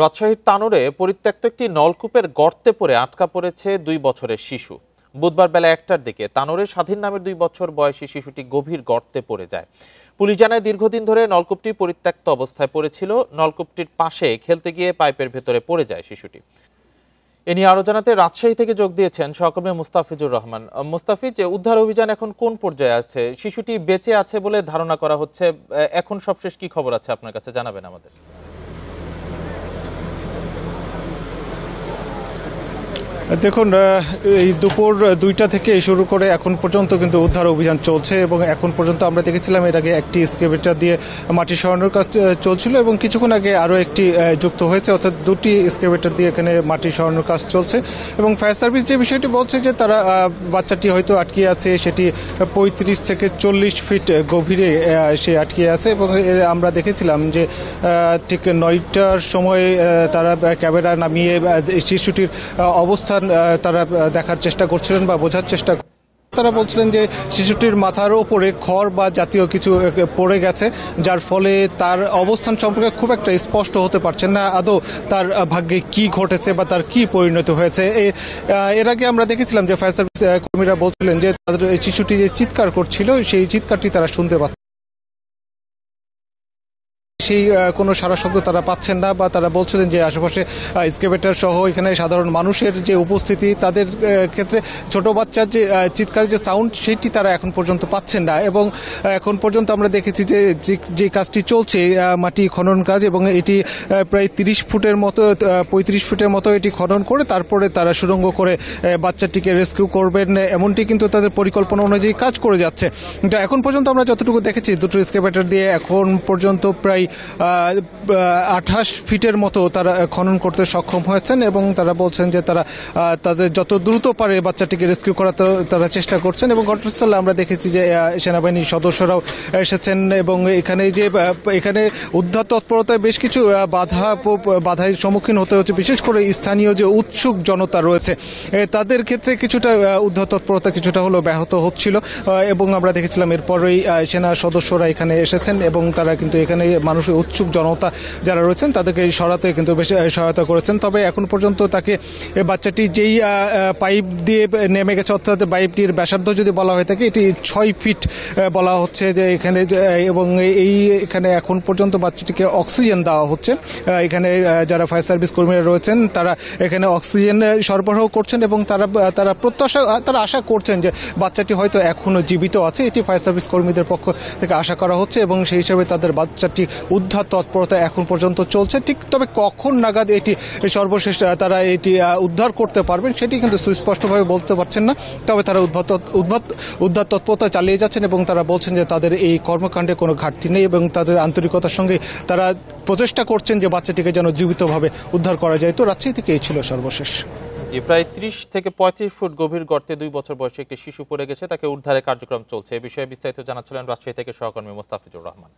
রাজশাহীর তানোরে পরিত্যক্ত একটি নলকূপের গর্তে পড়ে আটকা পড়েছে 2 বছরের শিশু। বুধবার বেলা 1টার দিকে তানোরে স্বাধীন নামের 2 বছর বয়সী শিশুটি গভীর গর্তে পড়ে যায়। পুলিশ জানায়, দীর্ঘদিন ধরে নলকূপটি পরিত্যক্ত অবস্থায় পড়েছিল। নলকূপটির পাশে খেলতে গিয়ে পাইপের ভেতরে পড়ে যায় শিশুটি। এ নিয়ে আরো জানাতে রাজশাহী থেকে যোগ দিয়েছেন সহকর্মী মুস্তাফিজুর রহমান। মুস্তাফিজ, উদ্ধার অভিযান এখন কোন পর্যায়ে আছে? শিশুটি বেঁচে আছে বলে ধারণা করা হচ্ছে। এখন সবশেষ কি খবর আছে আপনার কাছে, জানাবেন আমাদের। দেখুন, এই দুপুর 2টা থেকে শুরু করে এখন পর্যন্ত কিন্তু উদ্ধার অভিযান চলছে এবং এখন পর্যন্ত আমরা দেখেছিলাম এর আগে একটি এক্সকেভেটর দিয়ে মাটি সরানোর কাজ চলছিল এবং কিছুক্ষণ আগে আরও একটি যুক্ত হয়েছে, অর্থাৎ 2টি এক্সকেভেটর দিয়ে এখানে মাটি সরানোর কাজ চলছে। এবং ফায়ার সার্ভিস যে বিষয়টি বলছে যে তারা বাচ্চাটি হয়তো আটকে আছে, সেটি 35 থেকে 40 ফিট গভীরে সে আটকে আছে। এবং আমরা দেখেছিলাম যে ঠিক 9টার সময় তারা ক্যামেরা নামিয়ে শিশুটির অবস্থা তারা দেখার চেষ্টা করছিলেন বা বোঝার চেষ্টা। তারা বলছিলেন যে শিশুটির মাথার ওপরে খড় বা জাতীয় কিছু পড়ে গেছে, যার ফলে তার অবস্থান সম্পর্কে খুব একটা স্পষ্ট হতে পারছেন না আদৌ তার ভাগ্যে কি ঘটেছে বা তার কি পরিণত হয়েছে। এর আগে আমরা দেখেছিলাম যে ফায়ার সার্ভিস কর্মীরা বলছিলেন যে তাদের শিশুটি যে চিৎকার করছিল সেই চিৎকারটি তারা শুনতে পাচ্ছে, সেই কোনো সারা শব্দ তারা পাচ্ছেন না। বা তারা বলছিলেন যে আশেপাশে এক্সকেভেটর সহ এখানে সাধারণ মানুষের যে উপস্থিতি, তাদের ক্ষেত্রে ছোট বাচ্চার যে চিৎকারের যে সাউন্ড সেটি তারা এখন পর্যন্ত পাচ্ছেন না। এবং এখন পর্যন্ত আমরা দেখেছি যে কাজটি চলছে, মাটি খনন কাজ, এবং এটি প্রায় 35 ফুটের মতো এটি খনন করে তারপরে তারা সুড়ঙ্গ করে বাচ্চাটিকে রেস্কিউ করবেন, এমনটি কিন্তু তাদের পরিকল্পনা অনুযায়ী কাজ করে যাচ্ছে। কিন্তু এখন পর্যন্ত আমরা যতটুকু দেখেছি, দুটো এক্সকেভেটর দিয়ে এখন পর্যন্ত প্রায় 28 ফিটের মতো তারা খনন করতে সক্ষম হয়েছেন এবং তারা বলছেন যে তারা তাদের যত দ্রুত পারে বাচ্চাটিকে রেস্কিউ করার তারা চেষ্টা করছেন। এবং ঘটনাস্থলে আমরা দেখেছি যে সেনাবাহিনীর সদস্যরাও এসেছেন এবং এখানে উদ্ধার তৎপরতায় বেশ কিছু বাধার সম্মুখীন হতে হচ্ছে, বিশেষ করে স্থানীয় যে উৎসুক জনতা রয়েছে তাদের ক্ষেত্রে কিছুটা উদ্ধার তৎপরতা কিছুটা হলো ব্যাহত হচ্ছিল। এবং আমরা দেখেছিলাম এরপরেই সেনা সদস্যরা এখানে এসেছেন এবং তারা কিন্তু এখানে মানুষের উৎসুক জনতা যারা রয়েছেন তাদেরকে সরাতে কিন্তু বেশ সহায়তা করেছেন। তবে এখন পর্যন্ত তাকে বাচ্চাটি যেই পাইপ দিয়ে নেমে গেছে, অর্থাৎ পাইপটির ব্যাসার্ধ যদি বলা হয়ে থাকে এটি 6 ফিট বলা হচ্ছে যে এখানে। এবং এখানে এখন পর্যন্ত বাচ্চাটিকে অক্সিজেন দেওয়া হচ্ছে। এখানে যারা ফায়ার সার্ভিস কর্মীরা রয়েছেন তারা এখানে অক্সিজেন সরবরাহ করছেন এবং তারা আশা করছেন যে বাচ্চাটি হয়তো এখনো জীবিত আছে। এটি ফায়ার সার্ভিস কর্মীদের পক্ষ থেকে আশা করা হচ্ছে এবং সেই হিসাবে তাদের বাচ্চাটি উদ্ধার তৎপরতা এখন পর্যন্ত চলছে। ঠিক তবে কখন নাগাদ এটি সর্বশেষ তারা এটি উদ্ধার করতে পারবেন সেটি কিন্তু সুস্পষ্টভাবে বলতে পারছেন না। তবে তারা উদ্ধার তৎপরতা চালিয়ে যাচ্ছেন এবং তারা বলছেন যে তাদের এই কর্মকাণ্ডে কোনো ঘাটতি নেই এবং তাদের আন্তরিকতার সঙ্গে তারা প্রচেষ্টা করছেন যে বাচ্চাটিকে যেন জীবিতভাবে উদ্ধার করা যায়। তো রাজশাহী থেকে এই ছিল সর্বশেষ। প্রায় 30 থেকে 35 ফুট গভীর গর্তে 2 বছর বয়সী একটি শিশু পড়ে গেছে, তাকে উদ্ধারের কার্যক্রম চলছে। এ বিষয়ে বিস্তারিত জানাচ্ছিলেন রাজশাহী থেকে সহকর্মী মুস্তাফিজুর রহমান।